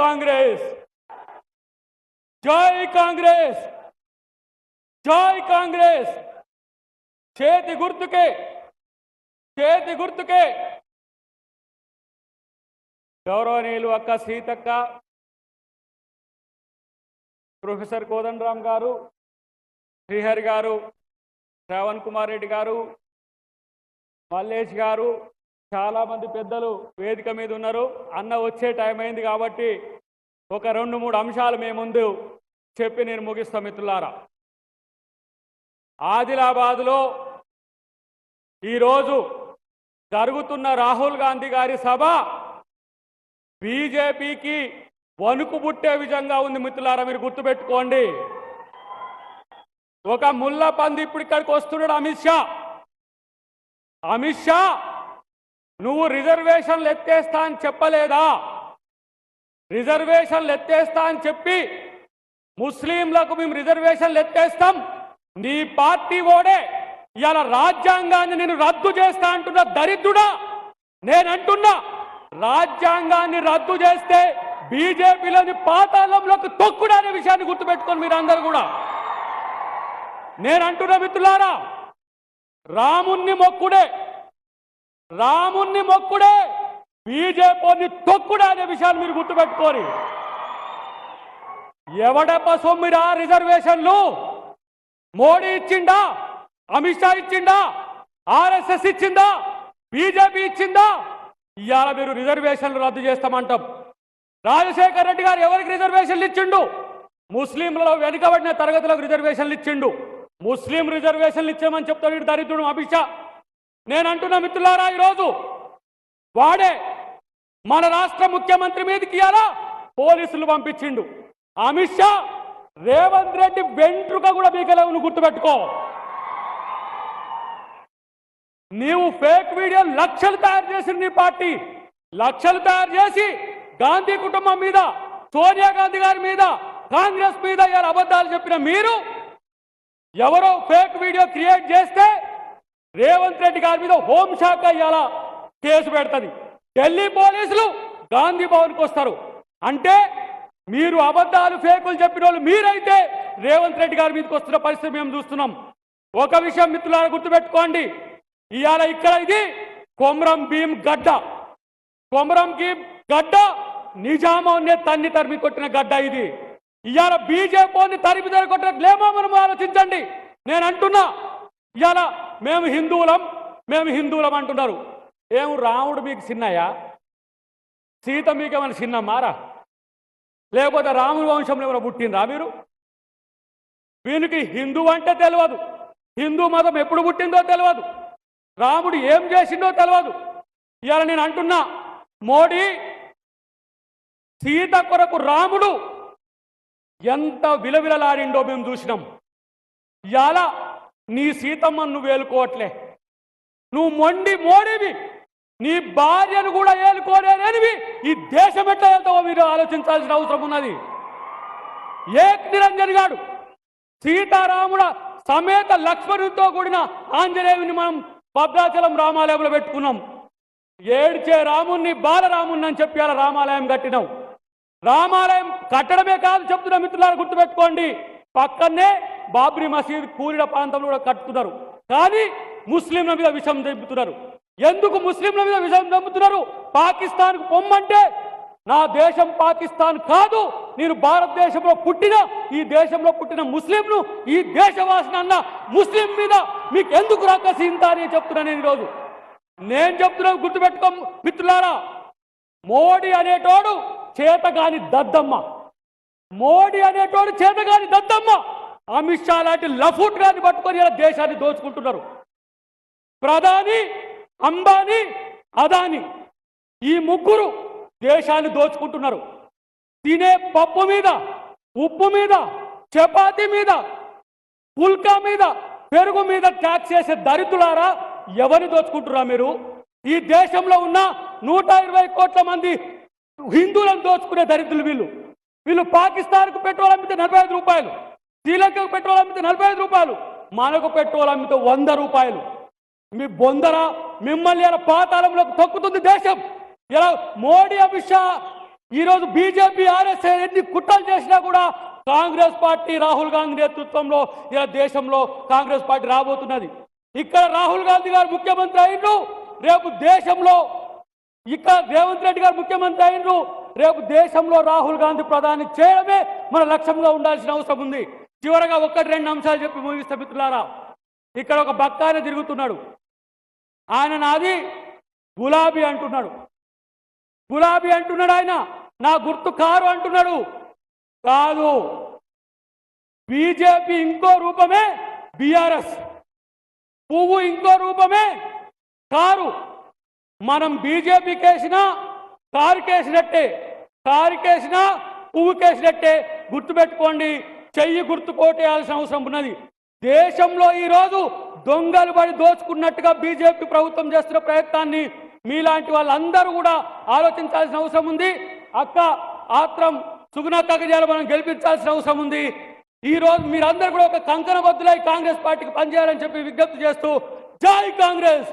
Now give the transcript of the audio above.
కాంగ్రెస్ జై కాంగ్రెస్ జై కాంగ్రెస్ చేతి గుర్తుకే గౌరవనీయులు అక్క సీతక్క ప్రొఫెసర్ కోదండరామ్ గారు శ్రీహరి గారు శ్రవణ్ కుమార్ రెడ్డి గారు మల్లేష్ గారు చాలా మంది పెద్దలు వేదిక మీద ఉన్నారు. అన్న వచ్చే టైం అయింది కాబట్టి ఒక 2-3 అంశాలు మీ ముందు చెప్పి నేను ముగిస్తాను. మిత్రులారా, ఆదిలాబాద్లో ఈరోజు జరుగుతున్న రాహుల్ గాంధీ గారి సభ బీజేపీకి వణుకు పుట్టే విధంగా ఉంది. మిత్రులారా, మీరు గుర్తుపెట్టుకోండి. ఒక ముళ్ళ పంది ఇప్పుడు ఇక్కడికి వస్తున్నాడు అమిత్ షా నువ్వు రిజర్వేషన్లు ఎత్తేస్తా అని చెప్పలేదా? రిజర్వేషన్లు ఎత్తేస్తా అని చెప్పి ముస్లింలకు మేము రిజర్వేషన్లు ఎత్తేస్తాం, నీ పార్టీ ఓడే ఇలా రాజ్యాంగాన్ని నేను రద్దు చేస్తా అంటున్నా. దరిద్రుడా, నేనంటున్నా రాజ్యాంగాన్ని రద్దు చేస్తే బీజేపీలోని పాతాళంలోకి తొక్కుడు అనే విషయాన్ని గుర్తుపెట్టుకొని మీరందరూ కూడా. నేనంటున్నా మిత్రులారా, రాముణ్ణి మొక్కుడే బీజేపీని తొక్కుడు అనే విషయాన్ని మీరు గుర్తుపెట్టుకోరు. ఎవడప్ప సొమ్మిరా రిజర్వేషన్లు? మోడీ ఇచ్చిందా? అమిత్ షా ఇచ్చిందా? ఆర్ఎస్ఎస్ ఇచ్చిందా? బీజేపీ ఇచ్చిందా? ఇవాళ మీరు రిజర్వేషన్లు రద్దు చేస్తామంటాం. రాజశేఖర్ రెడ్డి గారు ఎవరికి రిజర్వేషన్లు ఇచ్చిండు? ముస్లింలలో వెనుకబడిన తరగతులకు రిజర్వేషన్లు ఇచ్చిండు. ముస్లిం రిజర్వేషన్లు ఇచ్చామని చెప్తాడు వీడు దరిద్రుడు అమిత్ షా. నేనంటున్నా మిత్రులారా, ఈరోజు వాడే మన రాష్ట్ర ముఖ్యమంత్రి మీదకి ఇయాలా పోలీసులు పంపించిండు. అమిత్ షా రేవంత్ రెడ్డి వెంట్రుక కూడా మీకలేవు, గుర్తుపెట్టుకో. నీవు ఫేక్ వీడియో లక్షలు తయారు చేసిన నీ పార్టీ లక్షలు తయారు చేసి గాంధీ కుటుంబం మీద, సోనియా గాంధీ గారి మీద, కాంగ్రెస్ మీద ఇలా అబద్ధాలు చెప్పిన మీరు ఎవరో ఫేక్ వీడియో క్రియేట్ చేస్తే రేవంత్ రెడ్డి గారి మీద హోంశాఖ ఇలా కేసు పెడుతుంది. ఢిల్లీ పోలీసులు గాంధీ భవన్కి వస్తారు. అంటే మీరు అబద్ధాలు ఫేకులు చెప్పిన వాళ్ళు మీరైతే రేవంత్ రెడ్డి గారి మీదకి వస్తున్న పరిస్థితి మేము చూస్తున్నాం. ఒక విషయం మిత్రులారా గుర్తుపెట్టుకోండి, ఇవాళ ఇక్కడ ఇది కొమరం భీం గడ్డ నిజామాన్నే తరిమి కొట్టిన గడ్డ ఇది. ఇవాళ బీజేపీని తరిమి కొట్టినట్లేమో మనం ఆలోచించండి. నేను అంటున్నా, ఇవాళ మేము హిందువులం అంటున్నారు. ఏం రాముడు మీకు చిన్నయ్యా? సీత మీకేమైనా చిన్నమ్మారా? లేకపోతే రాముడి వంశంలో ఏమైనా పుట్టినరా మీరు? వీనికి హిందూ అంటే తెలియదు, హిందూ మతం ఎప్పుడు పుట్టిందో తెలియదు, రాముడు ఏం చేసిందో తెలియదు. ఇవాళ నేను అంటున్నా, మోడీ సీత కొరకు రాముడు ఎంత విలవిలలాడిండో మేము చూసినాం. ఇవాళ నీ సీతమ్మను నువ్వు ఏలుకోవట్లే, నువ్వు మోడీవి, నీ భార్యను కూడా ఏలుకోలేనివి ఈ దేశం ఎట్లా వెళ్తావో మీరు ఆలోచించాల్సిన అవసరం ఉన్నది. ఏక్ నిరంజన్ గాడు సీతారాముడ సమేత లక్ష్మణుడితో కూడిన ఆంజనేయుని మనం భద్రాచలం రామాలయంలో పెట్టుకున్నాం. ఏడ్చే రాముణ్ణి బాలరాముణ్ణి అని చెప్పి అలా రామాలయం కట్టినాం. రామాలయం కట్టడమే కాదు చెప్తున్నా మిత్రులారా, గుర్తుపెట్టుకోండి, పక్కనే బాబ్రీ మసీద్ కూలిన ప్రాంతంలో కూడా కట్టుతున్నారు. కానీ ముస్లింల మీద విషం చంపుతున్నారు. ఎందుకు ముస్లింల మీద విషం చంపుతున్నారు? పాకిస్తాన్కు పొమ్మంటే నా దేశం పాకిస్తాన్ కాదు, నేను భారతదేశంలో పుట్టిన ఈ దేశంలో పుట్టిన ముస్లింను, ఈ దేశవాసిన అన్న ముస్లిం మీద మీకు ఎందుకు రాకసింత అని చెప్తున్నా. నేను ఈరోజు నేను చెప్తున్నా, గుర్తుపెట్టుకో మిత్రులారా, మోడీ అనేటోడు చేతగాని దద్దమ్మ, అమిత్ షా లాంటి లఫూట్ గారిని పట్టుకొని ఇలా దేశాన్ని దోచుకుంటున్నారు. ప్రధాని, అంబానీ, అదానీ ఈ ముగ్గురు దేశాన్ని దోచుకుంటున్నారు. తినే పప్పు మీద, ఉప్పు మీద, చపాతీ మీద, పుల్కా మీద, పెరుగు మీద ట్యాక్స్ చేసే దరిద్రులారా, ఎవరిని దోచుకుంటున్నా మీరు? ఈ దేశంలో ఉన్న 120 కోట్ల మంది హిందువులను దోచుకునే దరిద్రులు వీళ్ళు. పాకిస్తాన్కు పెట్రోల్ అమ్మితే 45 రూపాయలు, శ్రీలంకకు పెట్రోల్ అమ్మితే 45 రూపాయలు, మనకు పెట్రోల్ అమ్మితే 100 రూపాయలు. మీ బొందర మిమ్మల్ని ఇలా పాతాళంలోకి తొక్కుతుంది దేశం. ఇలా మోడీ, అమిత్ షా ఈరోజు బీజేపీ ఆర్ఎస్ఎస్ ఎన్ని కుట్రలు చేసినా కూడా కాంగ్రెస్ పార్టీ రాహుల్ గాంధీ నేతృత్వంలో ఇలా దేశంలో కాంగ్రెస్ పార్టీ రాబోతున్నది. ఇక్కడ రాహుల్ గాంధీ గారు ముఖ్యమంత్రి అయినరు, రేపు దేశంలో ఇక్కడ రేవంత్ రెడ్డి గారు ముఖ్యమంత్రి అయినరు, రేపు దేశంలో రాహుల్ గాంధీ ప్రధాని చేయడమే మన లక్ష్యంగా ఉండాల్సిన అవసరం ఉంది. చివరగా ఒకటి రెండు అంశాలు చెప్పి ముగిస్తే మిత్రులారా, ఇక్కడ ఒక బక్కాయన తిరుగుతున్నాడు. ఆయన నాది గులాబీ అంటున్నాడు. గులాబీ అంటున్నాడు ఆయన, నా గుర్తు కారు అంటున్నాడు. కాదు, బీజేపీ ఇంకో రూపమే బీఆర్ఎస్, పువ్వు ఇంకో రూపమే కారు. మనం బీజేపీకి వేసినా కారుకేసినట్టే, కారుకేసినా పువ్వుకేసినట్టే. గుర్తుపెట్టుకోండి, చెయ్యి గుర్తు కోటేయాల్సిన అవసరం ఉన్నది. దేశంలో ఈరోజు దొంగలు పడి దోచుకున్నట్టుగా బీజేపీ ప్రభుత్వం చేస్తున్న ప్రయత్నాన్ని మీలాంటి వాళ్ళందరూ కూడా ఆలోచించాల్సిన అవసరం ఉంది. అక్క ఆత్రం సుగుణక్కజాలు మనం గెలిపించాల్సిన అవసరం ఉంది. ఈరోజు మీరందరూ కూడా ఒక కంకణ బద్దులై కాంగ్రెస్ పార్టీకి పనిచేయాలని చెప్పి విజ్ఞప్తి చేస్తూ జై కాంగ్రెస్.